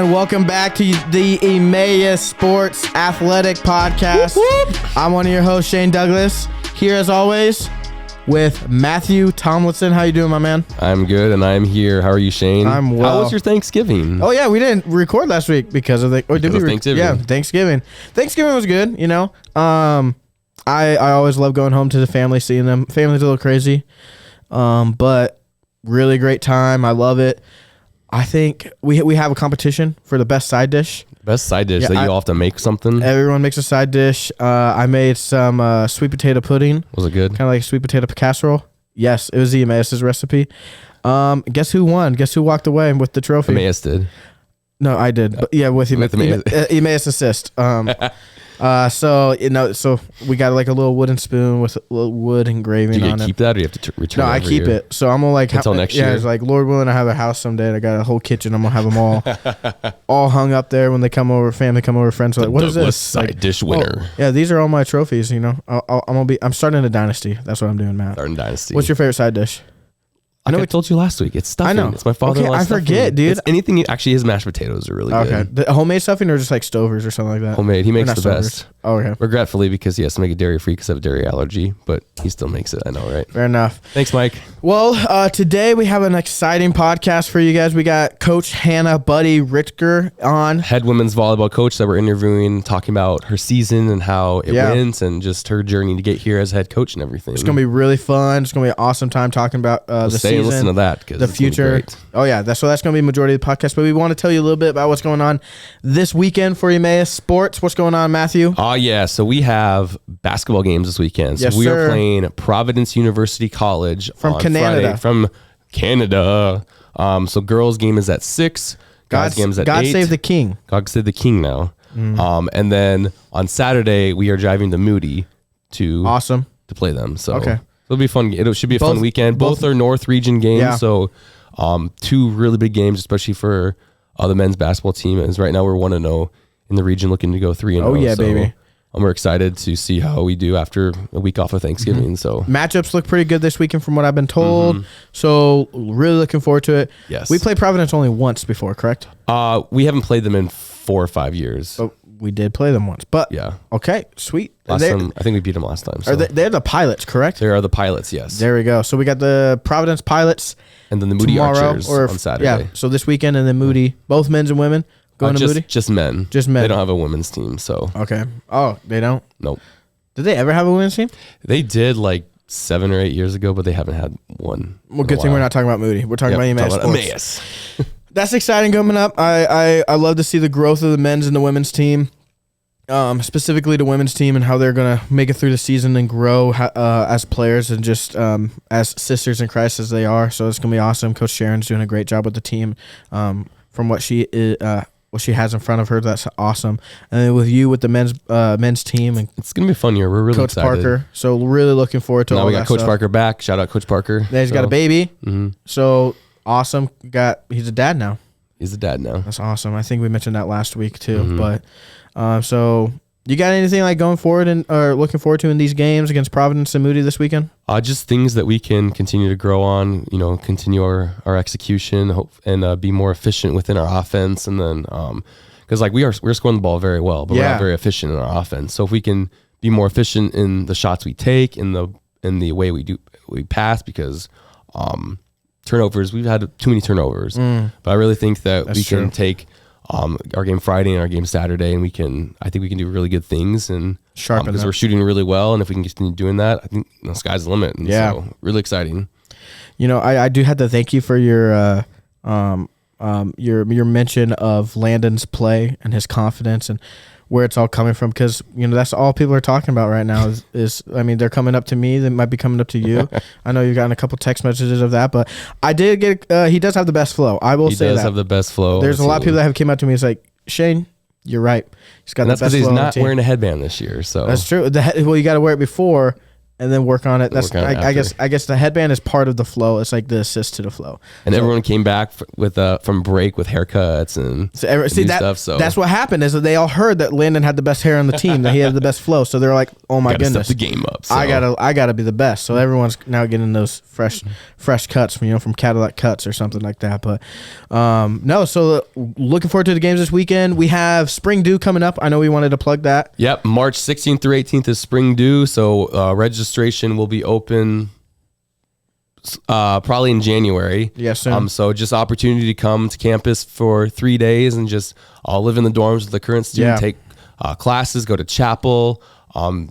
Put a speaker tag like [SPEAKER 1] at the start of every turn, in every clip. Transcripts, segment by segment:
[SPEAKER 1] everyone. Welcome back to the Emmaus Sports Athletic Podcast.
[SPEAKER 2] Whoop, whoop.
[SPEAKER 1] I'm one of your hosts, Shane Douglas, here as always with Matthew Tomlinson. How you doing, my man?
[SPEAKER 2] I'm good, and I'm here. How are you, Shane?
[SPEAKER 1] I'm well.
[SPEAKER 2] How was your Thanksgiving?
[SPEAKER 1] Oh, yeah, we didn't record last week because of the... Or did we?
[SPEAKER 2] Thanksgiving.
[SPEAKER 1] Yeah, Thanksgiving. Thanksgiving was good, you know. I always love going home to the family, seeing them. Family's a little crazy, but really great time. I love it. I think we have a competition for the best side dish.
[SPEAKER 2] Best side dish
[SPEAKER 1] Yeah,
[SPEAKER 2] that you all have to make something?
[SPEAKER 1] Everyone makes a side dish. I made some sweet potato pudding.
[SPEAKER 2] Was it good?
[SPEAKER 1] Kind of like sweet potato casserole. Yes, it was the Emmaus' recipe. Guess who won? Guess who walked away with the trophy?
[SPEAKER 2] Emmaus did.
[SPEAKER 1] No, I did. But yeah, with Emmaus assist. So we got like a little wooden spoon with a little wood engraving
[SPEAKER 2] Do you
[SPEAKER 1] on it.
[SPEAKER 2] keep that, or you have to return it?
[SPEAKER 1] No, I
[SPEAKER 2] every
[SPEAKER 1] keep
[SPEAKER 2] year?
[SPEAKER 1] it. So I'm gonna like
[SPEAKER 2] Until next year?
[SPEAKER 1] Yeah, it's like Lord willing, I have a house someday. And I got a whole kitchen. I'm gonna have them all hung up there when they come over. Family come over, friends are like, "What is
[SPEAKER 2] Douglas
[SPEAKER 1] this?"
[SPEAKER 2] side
[SPEAKER 1] Like,
[SPEAKER 2] dish winner.
[SPEAKER 1] oh, yeah, these are all my trophies. You know, I'm starting a dynasty. That's what I'm doing, Matt.
[SPEAKER 2] Starting Dynasty.
[SPEAKER 1] What's your favorite side dish?
[SPEAKER 2] I know I told you last week. It's stuffing.
[SPEAKER 1] I know.
[SPEAKER 2] It's my father-in-law's
[SPEAKER 1] Okay, I
[SPEAKER 2] stuffing.
[SPEAKER 1] forget, dude.
[SPEAKER 2] It's anything. Actually, his mashed potatoes are really good.
[SPEAKER 1] Okay, the homemade stuffing or just like Stovers or something like that.
[SPEAKER 2] Homemade. He
[SPEAKER 1] Or
[SPEAKER 2] makes
[SPEAKER 1] not
[SPEAKER 2] the
[SPEAKER 1] Stovers.
[SPEAKER 2] best.
[SPEAKER 1] Oh, okay,
[SPEAKER 2] Regretfully, because he has to make it dairy-free because I have a dairy allergy, but he still makes it. I know, right?
[SPEAKER 1] fair enough.
[SPEAKER 2] Thanks, Mike.
[SPEAKER 1] Well, today we have an exciting podcast for you guys. We got Coach Hannah Richter on.
[SPEAKER 2] Head women's volleyball coach that we're interviewing, talking about her season and how it went and just her journey to get here as head coach and everything.
[SPEAKER 1] It's gonna be really fun. It's gonna be an awesome time talking about the
[SPEAKER 2] Stay
[SPEAKER 1] season,
[SPEAKER 2] and listen to that because
[SPEAKER 1] the future. Oh yeah, that's gonna be the majority of the podcast. But we want to tell you a little bit about what's going on this weekend for Emmaus Sports. What's going on, Matthew?
[SPEAKER 2] Oh yeah, so we have basketball games this weekend. So
[SPEAKER 1] Yes,
[SPEAKER 2] we
[SPEAKER 1] sir.
[SPEAKER 2] are playing Providence University College
[SPEAKER 1] From
[SPEAKER 2] on
[SPEAKER 1] Canada.
[SPEAKER 2] Friday, from Canada. So girls game is at 6. Guys game is at 8.
[SPEAKER 1] God save the king.
[SPEAKER 2] God save the king now. And then on Saturday we are driving to Moody to
[SPEAKER 1] Awesome.
[SPEAKER 2] play them. So
[SPEAKER 1] Okay.
[SPEAKER 2] it'll be fun. It should be a
[SPEAKER 1] Both-
[SPEAKER 2] fun weekend. Both are North Region games.
[SPEAKER 1] Yeah.
[SPEAKER 2] So two really big games, especially for the men's basketball team. As right now we're 1-0 in the region, looking to go 3-0.
[SPEAKER 1] Oh, yeah,
[SPEAKER 2] so
[SPEAKER 1] baby.
[SPEAKER 2] We're excited to see how we do after a week off of Thanksgiving. So
[SPEAKER 1] Matchups look pretty good this weekend from what I've been told. So really looking forward to it.
[SPEAKER 2] Yes.
[SPEAKER 1] We played Providence only once before, correct?
[SPEAKER 2] we haven't played them in 4 or 5 years.
[SPEAKER 1] Oh, we did play them once. But
[SPEAKER 2] Yeah.
[SPEAKER 1] okay, sweet.
[SPEAKER 2] Last
[SPEAKER 1] They're,
[SPEAKER 2] time, I think we beat them last time. So.
[SPEAKER 1] they're the pilots, correct?
[SPEAKER 2] They are the pilots, yes.
[SPEAKER 1] There we go. So we got the Providence pilots
[SPEAKER 2] And then the Moody
[SPEAKER 1] tomorrow
[SPEAKER 2] Archers
[SPEAKER 1] or
[SPEAKER 2] on Saturday.
[SPEAKER 1] Yeah. So this weekend and then Moody, both men's and women going to Moody.
[SPEAKER 2] Just men.
[SPEAKER 1] Just men.
[SPEAKER 2] They don't have a women's team, so
[SPEAKER 1] Okay. Oh, they don't.
[SPEAKER 2] nope.
[SPEAKER 1] Did they ever have a women's team?
[SPEAKER 2] They did like 7 or 8 years ago, but they haven't had one.
[SPEAKER 1] Well, good thing we're not talking about Moody. We're talking about Emmaus Sports.
[SPEAKER 2] Emmaus.
[SPEAKER 1] That's exciting coming up. I love to see the growth of the men's and the women's team, specifically the women's team and how they're going to make it through the season and grow as players and just as sisters in Christ as they are. So it's going to be awesome. Coach Sharon's doing a great job with the team from what she has in front of her. That's awesome. And then with you with the men's team and
[SPEAKER 2] It's gonna be a fun year. We're really
[SPEAKER 1] Coach
[SPEAKER 2] excited.
[SPEAKER 1] Parker. So really looking forward to
[SPEAKER 2] Now
[SPEAKER 1] all
[SPEAKER 2] we
[SPEAKER 1] that
[SPEAKER 2] got Coach
[SPEAKER 1] stuff.
[SPEAKER 2] Parker back. Shout out Coach Parker.
[SPEAKER 1] Then he's got a baby.
[SPEAKER 2] Mm-hmm.
[SPEAKER 1] So awesome. He's a dad now.
[SPEAKER 2] He's a dad now.
[SPEAKER 1] That's awesome. I think we mentioned that last week too.
[SPEAKER 2] Mhm.
[SPEAKER 1] But so you got anything like going forward or looking forward to in these games against Providence and Moody this weekend?
[SPEAKER 2] Just things that we can continue to grow on. You know, continue our execution, and be more efficient within our offense. And then because like we're scoring the ball very well, but we're not very efficient in our offense. So if we can be more efficient in the shots we take, in the way we pass, because turnovers, we've had too many turnovers. But I really think that we can take our game Friday and our game Saturday, and I think we can do really good things and
[SPEAKER 1] Sharpen
[SPEAKER 2] because
[SPEAKER 1] up.
[SPEAKER 2] we're shooting really well, and if we can continue doing that, I think the sky's the limit. And so really exciting.
[SPEAKER 1] You know, I do have to thank you for your mention of Landon's play and his confidence and where it's all coming from, because you know that's all people are talking about right now is I mean, they're coming up to me, they might be coming up to you. I know you've gotten a couple text messages of that, but I did get he does have the best flow. I will say that.
[SPEAKER 2] He does have the best flow.
[SPEAKER 1] There's a lot of people that have came up to me. It's like, Shane, you're right. He's got
[SPEAKER 2] And
[SPEAKER 1] the
[SPEAKER 2] that's
[SPEAKER 1] best
[SPEAKER 2] because
[SPEAKER 1] flow
[SPEAKER 2] he's
[SPEAKER 1] on the
[SPEAKER 2] not
[SPEAKER 1] team.
[SPEAKER 2] wearing a headband this year. So
[SPEAKER 1] That's true. Well, you got to wear it before and then work on it. That's
[SPEAKER 2] Work on it
[SPEAKER 1] I guess the headband is part of the flow. It's like the assist to the flow.
[SPEAKER 2] And everyone came back with from break with haircuts and new stuff. So
[SPEAKER 1] that's what happened is that they all heard that Landon had the best hair on the team, that he had the best flow. So they're like, oh my goodness,
[SPEAKER 2] step the game up. So.
[SPEAKER 1] I gotta be the best. So everyone's now getting those fresh cuts from Cadillac Cuts or something like that. But no, so looking forward to the games this weekend. We have Spring Due coming up. I know we wanted to plug that.
[SPEAKER 2] Yep, March 16th through 18th is Spring Due. So registration will be open probably in January.
[SPEAKER 1] Yes, sir.
[SPEAKER 2] So just opportunity to come to campus for 3 days and just live in the dorms with the current student, take classes, go to chapel,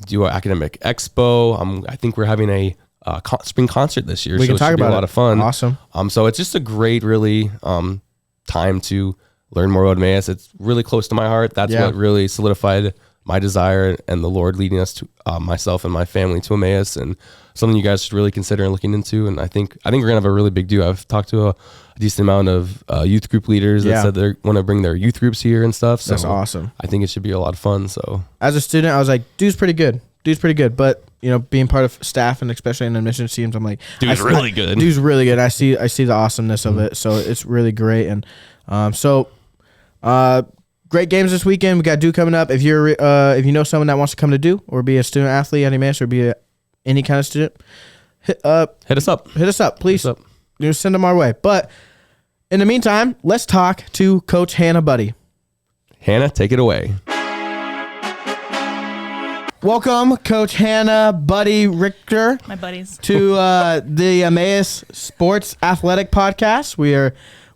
[SPEAKER 2] do an academic expo. I think we're having a spring concert this year.
[SPEAKER 1] We can talk about
[SPEAKER 2] a lot of fun.
[SPEAKER 1] Awesome.
[SPEAKER 2] So it's just a great, really time to learn more about Emmaus. It's really close to my heart. That's what really solidified my desire and the Lord leading us to myself and my family to Emmaus, and something you guys should really consider looking into. And I think we're gonna have a really big do. I've talked to a decent amount of youth group leaders that said they want to bring their youth groups here and stuff. So
[SPEAKER 1] that's awesome.
[SPEAKER 2] I think it should be a lot of fun. So
[SPEAKER 1] as a student, I was like, dude's pretty good. But being part of staff and especially in admissions teams, I'm like,
[SPEAKER 2] dude's really good.
[SPEAKER 1] Dude's really good. I see the awesomeness of it. So it's really great. And great games this weekend. We got Duke coming up. If you know someone that wants to come to Duke or be a student athlete at Emmaus or be any kind of student, hit us up. Please. Send them our way. But in the meantime, let's talk to Coach Hannah Buddy.
[SPEAKER 2] Hannah, take it away.
[SPEAKER 1] Welcome, Coach Hannah Buddy Richter.
[SPEAKER 3] My buddies.
[SPEAKER 1] To the Emmaus Sports Athletic Podcast. We're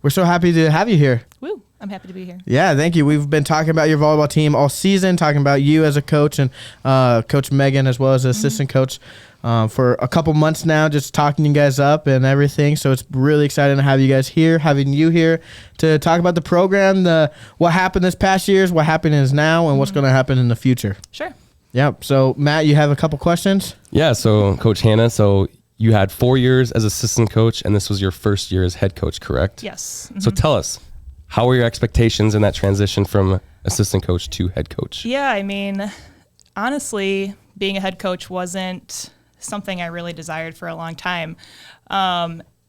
[SPEAKER 1] so happy to have you here.
[SPEAKER 3] Woo. I'm happy to be here.
[SPEAKER 1] Yeah, thank you. We've been talking about your volleyball team all season, talking about you as a coach and Coach Megan as well as an assistant coach for a couple months now, just talking you guys up and everything. So it's really exciting to have you guys here, having you here to talk about the program, what happened this past years, what happened is now, and what's going to happen in the future.
[SPEAKER 3] Sure.
[SPEAKER 1] Yeah. So, Matt, you have a couple questions?
[SPEAKER 2] Yeah. So, Coach Hannah, you had 4 years as assistant coach, and this was your first year as head coach, correct?
[SPEAKER 3] Yes.
[SPEAKER 2] So tell us, how were your expectations in that transition from assistant coach to head coach?
[SPEAKER 3] Yeah, I mean, honestly, being a head coach wasn't something I really desired for a long time.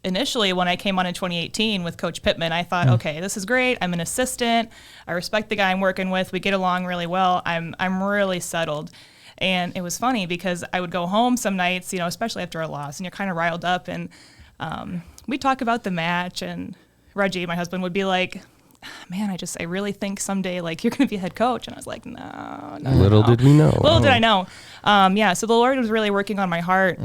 [SPEAKER 3] Initially, when I came on in 2018 with Coach Pittman, I thought, okay, this is great. I'm an assistant. I respect the guy I'm working with. We get along really well. I'm really settled. And it was funny because I would go home some nights, especially after a loss, and you're kind of riled up. And we'd talk about the match, and Reggie, my husband, would be like, man, I really think someday you're going to be a head coach. And I was like, no.
[SPEAKER 2] Little did we know.
[SPEAKER 3] Little did I know. So the Lord was really working on my heart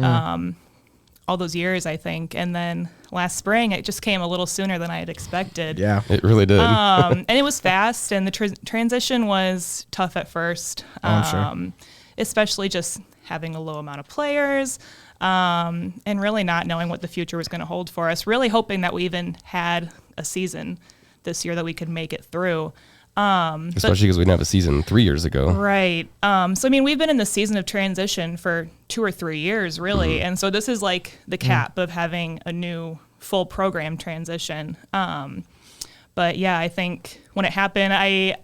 [SPEAKER 3] all those years, I think. And then last spring, it just came a little sooner than I had expected.
[SPEAKER 2] Yeah, it really did.
[SPEAKER 3] And it was fast, and the transition was tough at first.
[SPEAKER 1] I'm sure.
[SPEAKER 3] Especially just having a low amount of players and really not knowing what the future was going to hold for us, really hoping that we even had a season this year that we could make it through.
[SPEAKER 2] Especially because we didn't have a season 3 years ago.
[SPEAKER 3] Right. So, I mean, we've been in the season of transition for 2 or 3 years, really. And so this is like the cap of having a new full program transition. But yeah, I think when it happened, I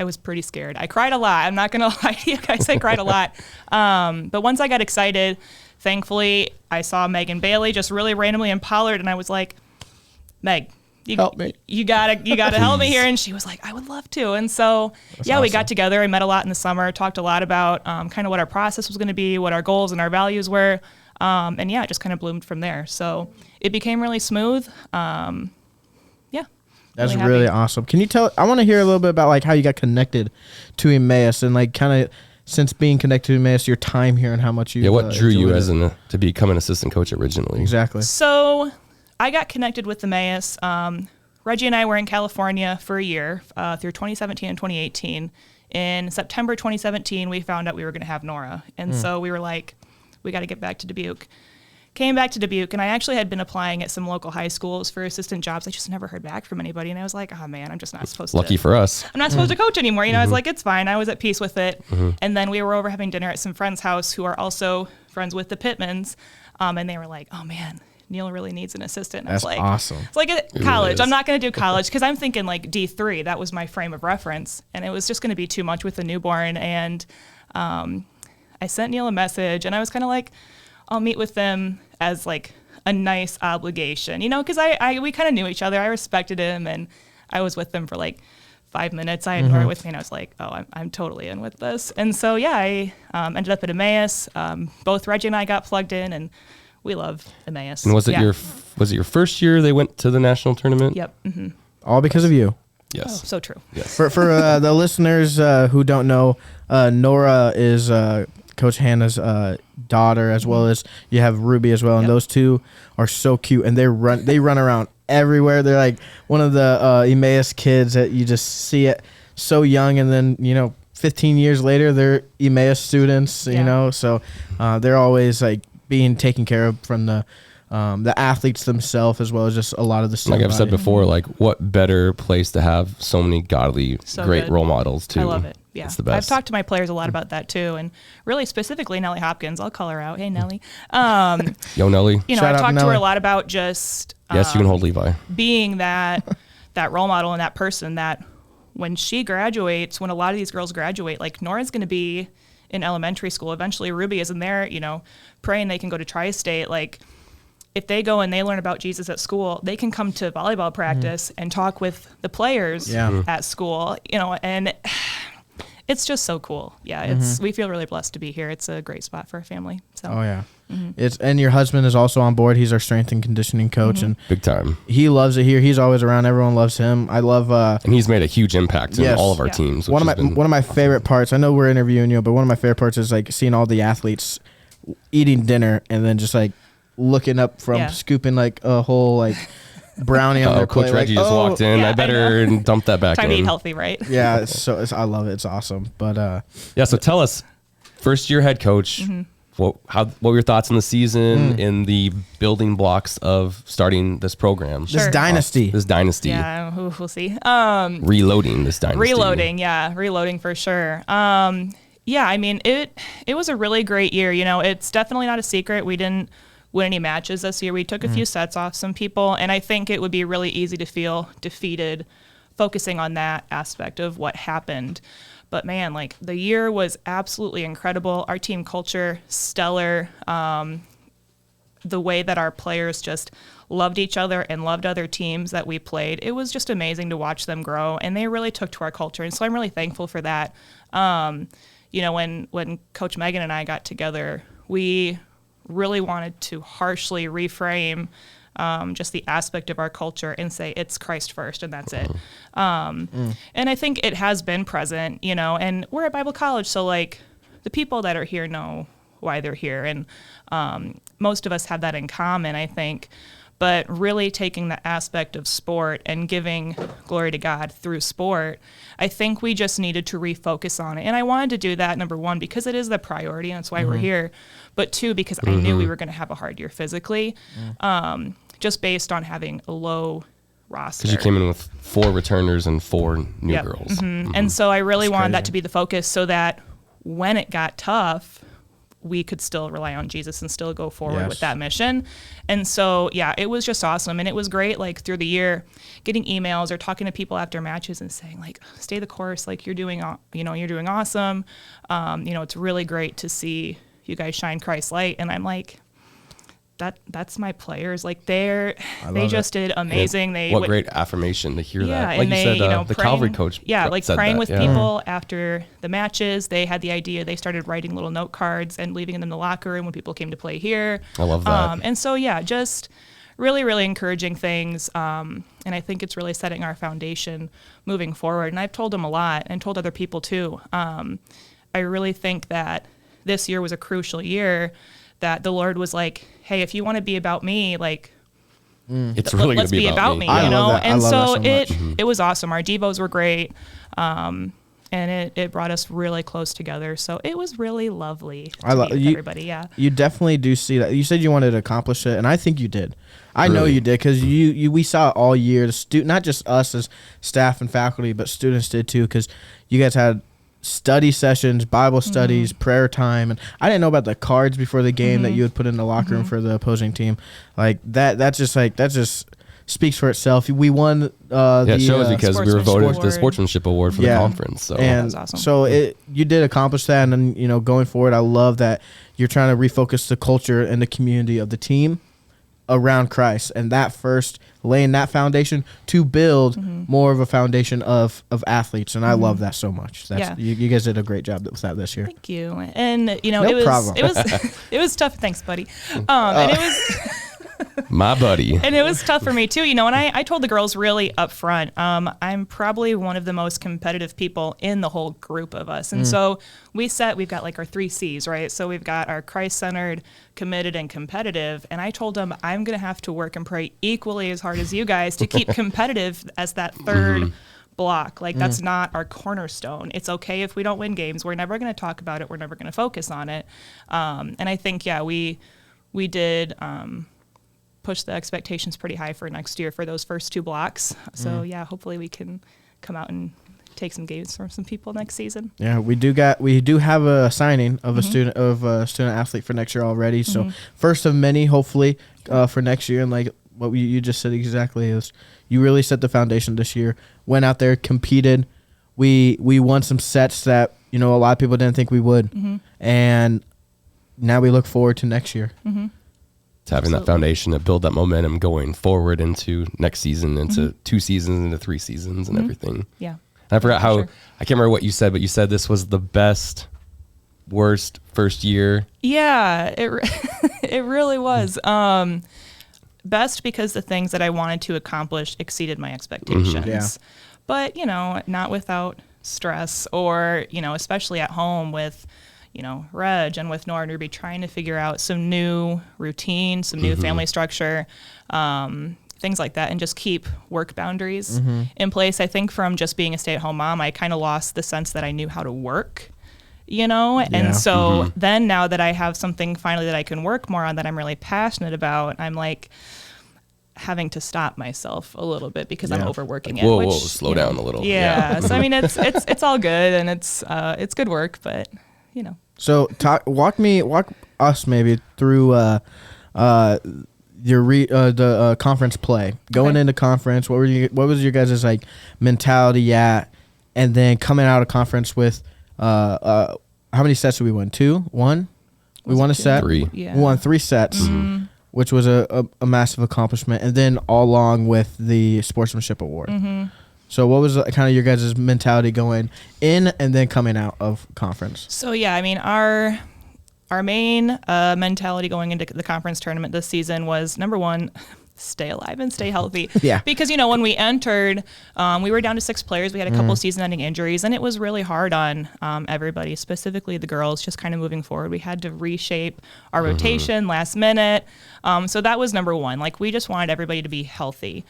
[SPEAKER 3] was pretty scared. I cried a lot. I'm not going to lie to you guys. I cried a lot. But once I got excited, thankfully, I saw Megan Bailey just really randomly in Pollard, and I was like, Meg,
[SPEAKER 1] help me.
[SPEAKER 3] You gotta help me here. And she was like, I would love to. And so, awesome. We got together. I met a lot in the summer, talked a lot about kind of what our process was going to be, what our goals and our values were. And yeah, it just kind of bloomed from there. So it became really smooth.
[SPEAKER 1] That's really awesome. Can you I want to hear a little bit about how you got connected to Emmaus and kind of since being connected to Emmaus, your time here and how much you
[SPEAKER 2] what drew you to become an assistant coach originally?
[SPEAKER 1] Exactly.
[SPEAKER 3] So I got connected with Emmaus. Reggie and I were in California for a year through 2017 and 2018. In September 2017, we found out we were going to have Nora. And so we were like, we got to get back to Dubuque. Came back to Dubuque, and I actually had been applying at some local high schools for assistant jobs. I just never heard back from anybody. And I was like, oh, man, I'm just not supposed to.
[SPEAKER 2] Lucky for us.
[SPEAKER 3] I'm not supposed to coach anymore. I was like, it's fine. I was at peace with it. And then we were over having dinner at some friend's house who are also friends with the Pittmans. And they were like, oh, man, Neil really needs an assistant. And
[SPEAKER 1] That's
[SPEAKER 3] I was like,
[SPEAKER 1] awesome.
[SPEAKER 3] It's like at college. I'm not going to do college because I'm thinking like D3. That was my frame of reference. And it was just going to be too much with the newborn. And I sent Neil a message, and I was kind of like, I'll meet with them as like a nice obligation, because we kind of knew each other. I respected him, and I was with them for like 5 minutes. I had Nora with me, and I was like, oh, I'm totally in with this. And so, yeah, I ended up at Emmaus. Both Reggie and I got plugged in, and we love Emmaus.
[SPEAKER 2] And was it your first year they went to the national tournament?
[SPEAKER 3] Yep. Mm-hmm.
[SPEAKER 1] All because of you.
[SPEAKER 2] Yes.
[SPEAKER 3] Oh, so true.
[SPEAKER 2] Yes.
[SPEAKER 1] For the listeners who don't know, Nora is Coach Hannah's daughter, as well as you have Ruby as well, and those two are so cute, and they run around everywhere. They're like one of the Emmaus kids that you just see it so young, and then 15 years later they're Emmaus students. So they're always like being taken care of from the athletes themselves, as well as just a lot of the
[SPEAKER 2] like I've said before, like what better place to have so many godly, great role models too.
[SPEAKER 3] I love it. Yeah,
[SPEAKER 2] it's the best.
[SPEAKER 3] I've talked to my players a lot about that too, and really specifically Nellie Hopkins. I'll call her out. Hey, Nellie.
[SPEAKER 2] Yo, Nellie.
[SPEAKER 3] I talked to her a lot about just
[SPEAKER 2] yes, you can hold Levi.
[SPEAKER 3] Being that role model and that person that when she graduates, when a lot of these girls graduate, like Nora's going to be in elementary school. Eventually, Ruby is in there, praying they can go to Tri-State. Like, if they go and they learn about Jesus at school, they can come to volleyball practice and talk with the players at school, and it's just so cool. Yeah, we feel really blessed to be here. It's a great spot for a family. So.
[SPEAKER 1] Oh yeah, and your husband is also on board. He's our strength and conditioning coach, and
[SPEAKER 2] big time.
[SPEAKER 1] He loves it here. He's always around. Everyone loves him. I love.
[SPEAKER 2] And he's made a huge impact in all of our teams.
[SPEAKER 1] One of my favorite parts. I know we're interviewing you, but one of my favorite parts is like seeing all the athletes eating dinner and then just like looking up from scooping like a whole like brownie on their plate.
[SPEAKER 2] Coach Reggie just walked in. I better dump that back in.
[SPEAKER 3] Time to eat healthy, right?
[SPEAKER 1] Yeah, I love it. It's awesome. But
[SPEAKER 2] so tell us, first year head coach, what were your thoughts on the season in the building blocks of starting this program?
[SPEAKER 3] Sure.
[SPEAKER 1] This dynasty.
[SPEAKER 3] Yeah, we'll see.
[SPEAKER 2] Reloading this dynasty.
[SPEAKER 3] Reloading for sure. I mean, it was a really great year. It's definitely not a secret. We didn't win any matches this year. We took a few sets off some people, and I think it would be really easy to feel defeated focusing on that aspect of what happened. But man, like the year was absolutely incredible. Our team culture, stellar. The way that our players just loved each other and loved other teams that we played, it was just amazing to watch them grow, and they really took to our culture. And so I'm really thankful for that. When Coach Megan and I got together, we really wanted to harshly reframe just the aspect of our culture and say it's Christ first, and that's it. And I think it has been present, and we're at Bible college, so like the people that are here know why they're here, and most of us have that in common, I think. But really taking the aspect of sport and giving glory to God through sport, I think we just needed to refocus on it. And I wanted to do that, number one, because it is the priority, and that's why we're here. But two, because I knew we were going to have a hard year physically, just based on having a low roster.
[SPEAKER 2] Because you came in with 4 returners and 4 new girls.
[SPEAKER 3] And so I really wanted that to be the focus so that when it got tough, we could still rely on Jesus and still go forward with that mission. And so, it was just awesome. And it was great, like through the year, getting emails or talking to people after matches and saying like, stay the course. Like you're doing awesome. It's really great to see you guys shine Christ's light. And I'm like, that's my players. Like they just did amazing. What
[SPEAKER 2] great affirmation to hear that.
[SPEAKER 3] Like
[SPEAKER 2] you said, the Calvary coach.
[SPEAKER 3] Yeah, like praying with
[SPEAKER 2] that.
[SPEAKER 3] people after the matches. They had the idea. They started writing little note cards and leaving them in the locker room when people came to play here.
[SPEAKER 2] I love that.
[SPEAKER 3] And so just really, really encouraging things. And I think it's really setting our foundation moving forward. And I've told them a lot and told other people too. I really think that this year was a crucial year, that the Lord was like, hey, if you want to be about me, like,
[SPEAKER 2] it's really
[SPEAKER 3] let's be about me,
[SPEAKER 1] I love that.
[SPEAKER 3] And so
[SPEAKER 1] so
[SPEAKER 3] it was awesome. Our devos were great. And it brought us really close together. So it was really lovely to be with everybody. Yeah.
[SPEAKER 1] You definitely do see that. You said you wanted to accomplish it, and I think you did. I know you did, because we saw it all year. Not just us as staff and faculty, but students did too, because you guys had study sessions, Bible studies, prayer time, and I didn't know about the cards before the game that you would put in the locker room for the opposing team. Like that's just speaks for itself. We won
[SPEAKER 2] it shows because we were voted
[SPEAKER 3] Award.
[SPEAKER 2] the sportsmanship award for the conference. So
[SPEAKER 1] and
[SPEAKER 3] that was awesome.
[SPEAKER 1] so you did accomplish that, and then, you know, going forward, I love that you're trying to refocus the culture and the community of the team around Christ, and that first laying that foundation to build more of a foundation of athletes, and I love that so much. You guys did a great job with that this year.
[SPEAKER 3] Thank you. And you know,
[SPEAKER 1] No
[SPEAKER 3] it was
[SPEAKER 1] problem.
[SPEAKER 3] it was tough. Thanks, buddy. And it was
[SPEAKER 2] my buddy.
[SPEAKER 3] And it was tough for me too, you know, and I told the girls really up front, I'm probably one of the most competitive people in the whole group of us. And so we've got like our 3 C's, right? So we've got our Christ-centered, committed, and competitive. And I told them I'm going to have to work and pray equally as hard as you guys to keep competitive as that third block. Like that's not our cornerstone. It's okay if we don't win games. We're never going to talk about it. We're never going to focus on it. And I think, we did push the expectations pretty high for next year for those first 2 blocks. So hopefully we can come out and take some games from some people next season. Yeah,
[SPEAKER 1] we do have a signing of a student athlete for next year already. So first of many, hopefully, for next year. And like what you just said exactly is you really set the foundation this year. Went out there, competed. We won some sets that, you know, a lot of people didn't think we would, and now we look forward to next year.
[SPEAKER 2] To having that foundation to build that momentum going forward into next season, into 2 seasons, into 3 seasons, and everything.
[SPEAKER 3] Yeah.
[SPEAKER 2] And I forgot how, I can't remember what you said, but you said this was the best, worst first year.
[SPEAKER 3] Yeah, it really was. Best because the things that I wanted to accomplish exceeded my expectations.
[SPEAKER 1] Yeah.
[SPEAKER 3] But, you know, not without stress or, you know, especially at home with, you know, Reg and with Nora and Ruby trying to figure out some new routine, some new family structure, things like that, and just keep work boundaries in place. I think from just being a stay-at-home mom, I kind of lost the sense that I knew how to work, you know? And so then now that I have something finally that I can work more on that I'm really passionate about, I'm like having to stop myself a little bit because I'm overworking it.
[SPEAKER 2] Whoa, slow down a little.
[SPEAKER 3] Yeah. So I mean, it's all good, and it's good work, but you know.
[SPEAKER 1] So walk us maybe through the conference play. Going into conference, what was your guys' like mentality at, and then coming out of conference with how many sets did we win? 2? 1? We won a set.
[SPEAKER 2] 3.
[SPEAKER 3] Yeah.
[SPEAKER 1] We won 3 sets, which was a massive accomplishment, and then all along with the sportsmanship award. So what was kind of your guys' mentality going in and then coming out of conference?
[SPEAKER 3] So yeah, I mean our main mentality going into the conference tournament this season was, number 1, stay alive and stay healthy.
[SPEAKER 1] Yeah.
[SPEAKER 3] Because, you know, when we entered, we were down to 6 players. We had a couple season-ending injuries, and it was really hard on everybody, specifically the girls, just kind of moving forward. We had to reshape our rotation last minute. So that was number 1. Like, we just wanted everybody to be healthy.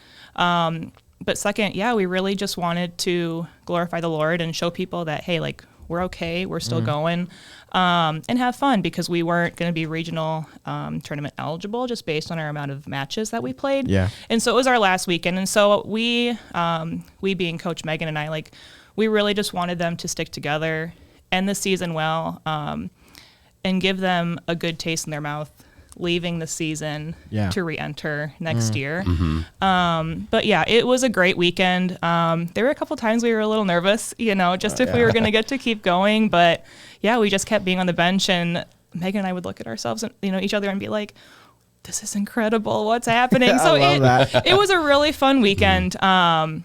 [SPEAKER 3] But second, we really just wanted to glorify the Lord and show people that, hey, like, we're okay, we're still going, and have fun, because we weren't going to be regional tournament eligible just based on our amount of matches that we played. Yeah. And so it was our last weekend. And so we being Coach Megan and I, like, we really just wanted them to stick together, end the season well, and give them a good taste in their mouth leaving the season to re-enter next year. But yeah, it was a great weekend. There were a couple times we were a little nervous, you know, just if we were going to get to keep going. But yeah, we just kept being on the bench, and Megan and I would look at ourselves and, you know, each other and be like, this is incredible. What's happening? So it was a really fun weekend. So I'm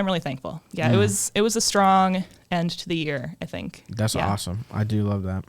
[SPEAKER 3] really thankful. Yeah, it was a strong end to the year, I think.
[SPEAKER 1] That's awesome. I do love that.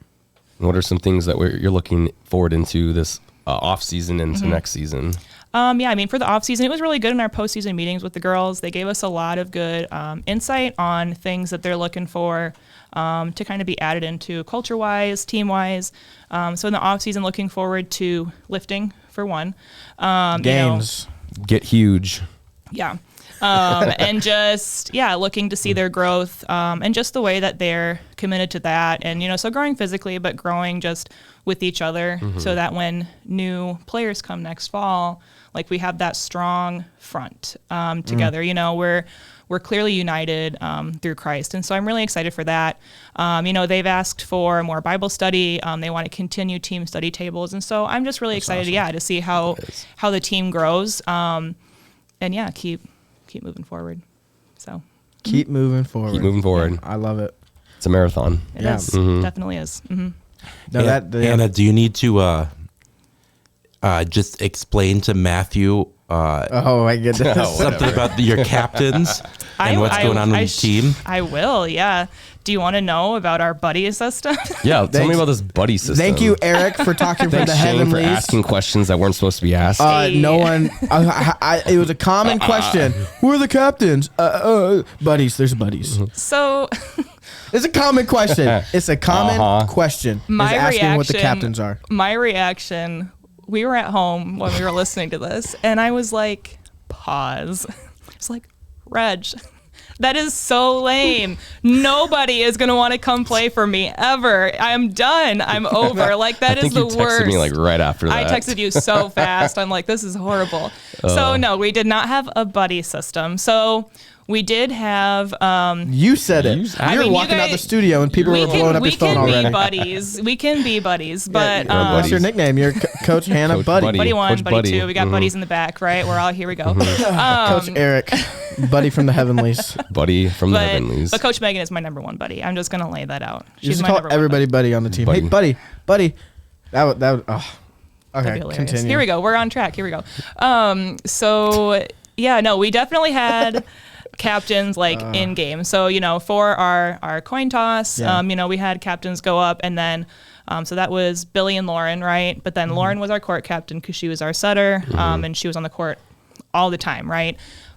[SPEAKER 2] What are some things that you're looking forward into this off season into next season?
[SPEAKER 3] I mean, for the off season, it was really good in our postseason meetings with the girls. They gave us a lot of good insight on things that they're looking for to kind of be added into culture-wise, team-wise. So in the off season, looking forward to lifting for one.
[SPEAKER 1] Games.
[SPEAKER 2] Get huge.
[SPEAKER 3] Yeah. And just, looking to see their growth and just the way that they're committed to that. And, you know, so growing physically, but growing just with each other so that when new players come next fall, like, we have that strong front together. You know, we're clearly united through Christ. And so I'm really excited for that. You know, they've asked for more Bible study. They want to continue team study tables. And so I'm just really excited, to see how the team grows. yeah, keep moving forward. So
[SPEAKER 1] Keep moving forward.
[SPEAKER 2] Keep moving forward.
[SPEAKER 1] Yeah, I love it.
[SPEAKER 2] It's a marathon.
[SPEAKER 3] it is. Definitely is. Mm-hmm.
[SPEAKER 1] No,
[SPEAKER 4] Hannah, do you need to just explain to Matthew
[SPEAKER 1] oh my goodness.
[SPEAKER 4] something about your captains and what's going on with your team?
[SPEAKER 3] I will, yeah. Do you want to know about our buddy system?
[SPEAKER 2] Yeah, tell me about this buddy system.
[SPEAKER 1] Thank you, Eric, for talking from
[SPEAKER 2] Thanks,
[SPEAKER 1] the
[SPEAKER 2] Shane, for
[SPEAKER 1] heavenlies.
[SPEAKER 2] asking questions that weren't supposed to be asked.
[SPEAKER 1] No one. It was a common question. Who are the captains? Buddies. There's buddies.
[SPEAKER 3] So
[SPEAKER 1] It's a common question. It's a common question.
[SPEAKER 3] My
[SPEAKER 1] is asking
[SPEAKER 3] reaction,
[SPEAKER 1] what the captains are.
[SPEAKER 3] My reaction, we were at home when we were listening to this, and I was like, pause. It's like, Reg, that is so lame. Nobody is going to want to come play for me ever. I'm done. I'm over. Like, that is the worst.
[SPEAKER 2] I think you texted me like right after that.
[SPEAKER 3] I texted you so fast. I'm like, this is horrible. So no, we did not have a buddy system. So we did have.
[SPEAKER 1] You said it. You're walking out the studio and people were blowing up his phone already.
[SPEAKER 3] We can be buddies, but
[SPEAKER 1] what's your nickname? You're Coach Hannah,
[SPEAKER 2] Coach
[SPEAKER 1] buddy.
[SPEAKER 3] Buddy 1,
[SPEAKER 2] Coach
[SPEAKER 3] buddy
[SPEAKER 2] Buddy.
[SPEAKER 3] 2. We got buddies in the back, right? We're all here. We go.
[SPEAKER 1] Coach Eric, buddy from the heavenlies.
[SPEAKER 2] Buddy from the heavenlies.
[SPEAKER 3] But Coach Megan is my number 1 buddy. I'm just gonna lay that out.
[SPEAKER 1] You
[SPEAKER 3] She's
[SPEAKER 1] just
[SPEAKER 3] my
[SPEAKER 1] call
[SPEAKER 3] number 1
[SPEAKER 1] everybody buddy on the team.
[SPEAKER 2] Buddy.
[SPEAKER 1] Hey, buddy. That would. Oh.
[SPEAKER 3] That'd
[SPEAKER 1] Okay,
[SPEAKER 3] be hilarious.
[SPEAKER 1] continue.
[SPEAKER 3] Here we go. We're on track. Here we go. So yeah, no, we definitely had captains like in game. So, for our coin toss, we had captains go up, and then so that was Billy and Lauren, right? But then Lauren was our court captain because she was our setter, and she was on the court all the time, right?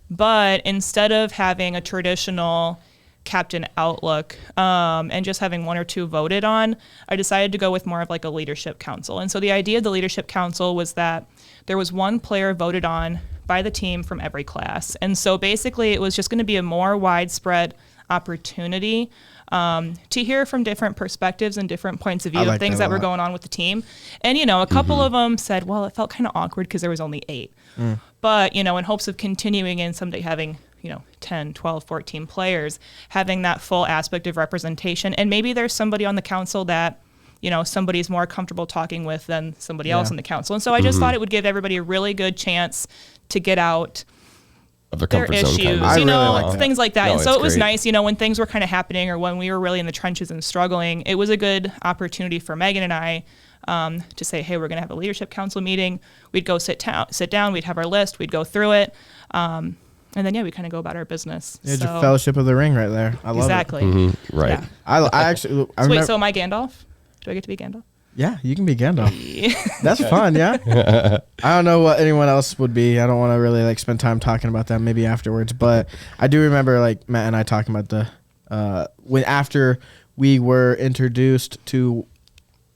[SPEAKER 3] But instead of having a traditional captain outlook and just having 1 or 2 voted on, I decided to go with more of like a leadership council. And so the idea of the leadership council was that there was 1 player voted on by the team from every class. And so basically it was just going to be a more widespread opportunity to hear from different perspectives and different points of view of things that were going on with the team. And, a couple of them said, well, it felt kind of awkward because there was only 8. But, in hopes of continuing and someday having 10, 12, 14 players, having that full aspect of representation. And maybe there's somebody on the council that, somebody's more comfortable talking with than somebody else on the council. And so I just thought it would give everybody a really good chance to get out
[SPEAKER 2] of their
[SPEAKER 3] their
[SPEAKER 2] comfort zone.
[SPEAKER 3] issues,
[SPEAKER 2] Kind of.
[SPEAKER 1] I really like
[SPEAKER 3] things like that.
[SPEAKER 2] No,
[SPEAKER 3] And so
[SPEAKER 2] it's
[SPEAKER 3] it was
[SPEAKER 2] great.
[SPEAKER 3] nice, when things were kind of happening or when we were really in the trenches and struggling, it was a good opportunity for Megan and I to say, hey, we're going to have a leadership council meeting. We'd go sit down, we'd have our list, we'd go through it. And then, we kind of go about our business.
[SPEAKER 1] Yeah, your Fellowship of the Ring right there. I love
[SPEAKER 3] exactly.
[SPEAKER 2] Mm-hmm. Right.
[SPEAKER 3] Yeah.
[SPEAKER 1] I actually. I
[SPEAKER 3] So
[SPEAKER 1] remember,
[SPEAKER 3] wait, so am I Gandalf? Do I get to be Gandalf?
[SPEAKER 1] yeah, you can be Gandalf. That's fun, yeah. I don't know what anyone else would be. I don't want to really spend time talking about that. Maybe afterwards, but I do remember Matt and I talking about the when after we were introduced to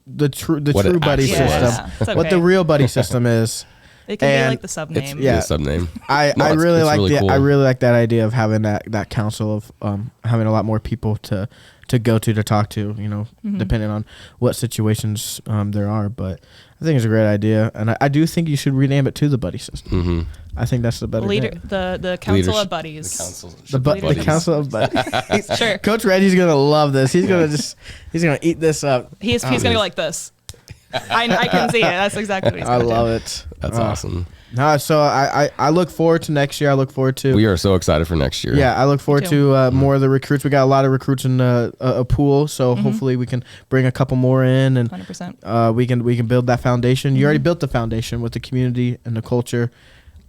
[SPEAKER 1] the true buddy
[SPEAKER 2] actually
[SPEAKER 1] system,
[SPEAKER 3] was. It's
[SPEAKER 1] what the
[SPEAKER 3] okay.
[SPEAKER 1] real buddy system is.
[SPEAKER 3] It can be
[SPEAKER 1] And
[SPEAKER 3] like the sub name.
[SPEAKER 1] yeah.
[SPEAKER 2] The sub name.
[SPEAKER 1] I
[SPEAKER 2] No,
[SPEAKER 1] really
[SPEAKER 2] it's
[SPEAKER 1] like
[SPEAKER 2] really cool.
[SPEAKER 1] I really like that idea of having that council of having a lot more people to go to talk to, depending on what situations there are. But I think it's a great idea, and I do think you should rename it to the buddy system.
[SPEAKER 2] Mm-hmm.
[SPEAKER 1] I think that's the better
[SPEAKER 3] Leader,
[SPEAKER 1] name.
[SPEAKER 3] the council of buddies.
[SPEAKER 1] The council of buddies.
[SPEAKER 3] Sure.
[SPEAKER 1] Coach Reggie's gonna love this. He's gonna eat this up.
[SPEAKER 3] He's gonna go like this. I can see it. That's exactly what he's
[SPEAKER 1] I
[SPEAKER 3] gonna
[SPEAKER 1] love
[SPEAKER 3] do.
[SPEAKER 1] it.
[SPEAKER 2] That's awesome.
[SPEAKER 1] No, so I look forward to next year. I look forward to.
[SPEAKER 2] We are so excited for next year.
[SPEAKER 1] Yeah, I look forward
[SPEAKER 3] too.
[SPEAKER 1] to more of the recruits. We got a lot of recruits in a pool, so hopefully we can bring a couple more in, and
[SPEAKER 3] 100%.
[SPEAKER 1] we can build that foundation. You already built the foundation with the community and the culture,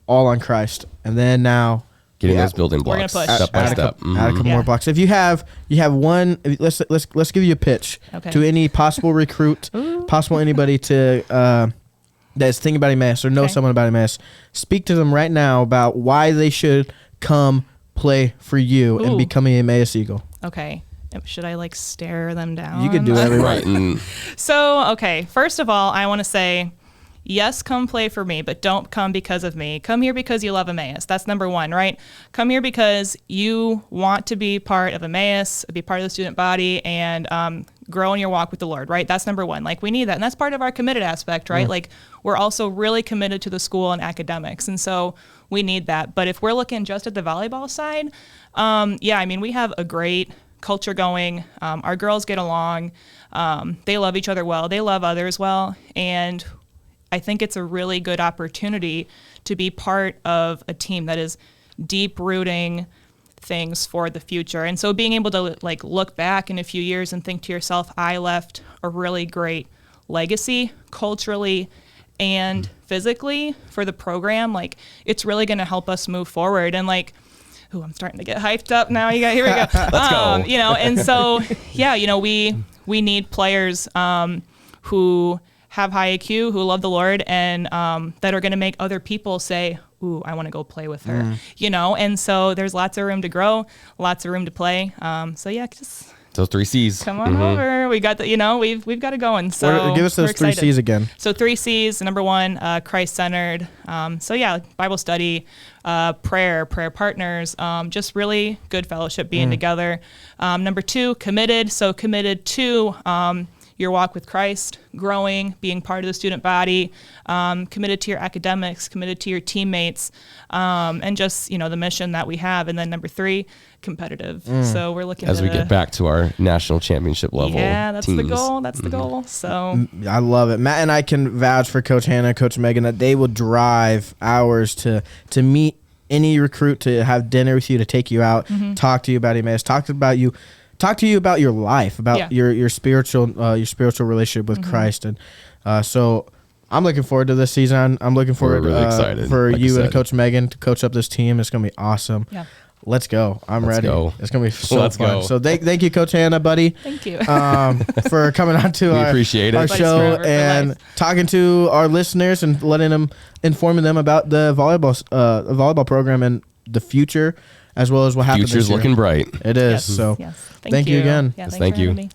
[SPEAKER 1] all on Christ, and then now
[SPEAKER 2] Getting those building
[SPEAKER 3] We're
[SPEAKER 2] blocks
[SPEAKER 3] gonna push.
[SPEAKER 2] step by
[SPEAKER 1] add a
[SPEAKER 2] step.
[SPEAKER 1] couple, add a couple
[SPEAKER 3] Yeah.
[SPEAKER 1] more blocks. If you have one, let's give you a pitch
[SPEAKER 3] Okay.
[SPEAKER 1] to any possible recruit, possible anybody to that's thinking about Emmaus or know
[SPEAKER 3] Okay.
[SPEAKER 1] someone about Emmaus. Speak to them right now about why they should come play for you and
[SPEAKER 3] Ooh.
[SPEAKER 1] become an Emmaus Eagle.
[SPEAKER 3] Okay. Should I stare them down?
[SPEAKER 1] You could do whatever you
[SPEAKER 2] Right.
[SPEAKER 1] want.
[SPEAKER 2] And
[SPEAKER 3] So, okay. First of all, I want to say, yes, come play for me, but don't come because of me. Come here because you love Emmaus. That's number 1, right? Come here because you want to be part of Emmaus, be part of the student body, and grow in your walk with the Lord, right? That's number 1. We need that. And that's part of our committed aspect, right? We're also really committed to the school and academics. And so we need that. But if we're looking just at the volleyball side, we have a great culture going. Our girls get along. They love each other well. They love others well. And I think it's a really good opportunity to be part of a team that is deep rooting things for the future. And so being able to like look back in a few years and think to yourself, I left a really great legacy culturally and physically for the program, like it's really going to help us move forward. And like, ooh, I'm starting to get hyped up now. Here we go.
[SPEAKER 2] Let's go.
[SPEAKER 3] You know, and so, yeah, you know, we need players who have high IQ, who love the Lord, and that are going to make other people say, ooh, I want to go play with her, you know? And so there's lots of room to grow, lots of room to play. So yeah, just
[SPEAKER 2] Those 3 C's.
[SPEAKER 3] come on over. We got the, you know, we've got it going. So
[SPEAKER 1] give us those
[SPEAKER 3] we're
[SPEAKER 1] 3
[SPEAKER 3] excited.
[SPEAKER 1] C's again.
[SPEAKER 3] So 3 C's, number 1, Christ-centered. So yeah, Bible study, prayer partners, just really good fellowship being together. Number 2, committed. So committed to your walk with Christ, growing, being part of the student body, committed to your academics, committed to your teammates, and just, you know, the mission that we have. And then number 3, competitive. So we're looking
[SPEAKER 2] as we get back to our national championship level.
[SPEAKER 3] Yeah, that's
[SPEAKER 2] teams.
[SPEAKER 3] the goal. That's the goal. So
[SPEAKER 1] I love it. Matt and I can vouch for Coach Hannah, Coach Megan, that they will drive hours to meet any recruit, to have dinner with you, to take you out, talk to you about Emmaus, talk to you about your life, about your spiritual relationship with Christ. And so I'm looking forward to this season. I'm looking forward
[SPEAKER 2] really excited,
[SPEAKER 1] for
[SPEAKER 2] like
[SPEAKER 1] you
[SPEAKER 2] I
[SPEAKER 1] and
[SPEAKER 2] said.
[SPEAKER 1] Coach Megan to coach up this team. It's going to be awesome.
[SPEAKER 3] yeah.
[SPEAKER 1] Let's go. I'm
[SPEAKER 2] Let's
[SPEAKER 1] ready.
[SPEAKER 2] go.
[SPEAKER 1] It's going to be so
[SPEAKER 2] Let's
[SPEAKER 1] fun.
[SPEAKER 2] go.
[SPEAKER 1] So thank you, Coach Hannah, buddy.
[SPEAKER 3] Thank you.
[SPEAKER 1] For coming on to
[SPEAKER 2] We appreciate it.
[SPEAKER 1] our
[SPEAKER 3] Everybody's
[SPEAKER 1] show
[SPEAKER 3] forever for
[SPEAKER 1] and
[SPEAKER 3] life.
[SPEAKER 1] talking to our listeners and informing them about the volleyball program and the future, as well as what happens.
[SPEAKER 2] Future's looking bright.
[SPEAKER 1] It is.
[SPEAKER 3] Yes.
[SPEAKER 1] So
[SPEAKER 3] Yes.
[SPEAKER 1] thank you again.
[SPEAKER 3] Yeah,
[SPEAKER 2] Yes,
[SPEAKER 3] thanks
[SPEAKER 2] thank
[SPEAKER 3] for
[SPEAKER 2] you.
[SPEAKER 3] having me.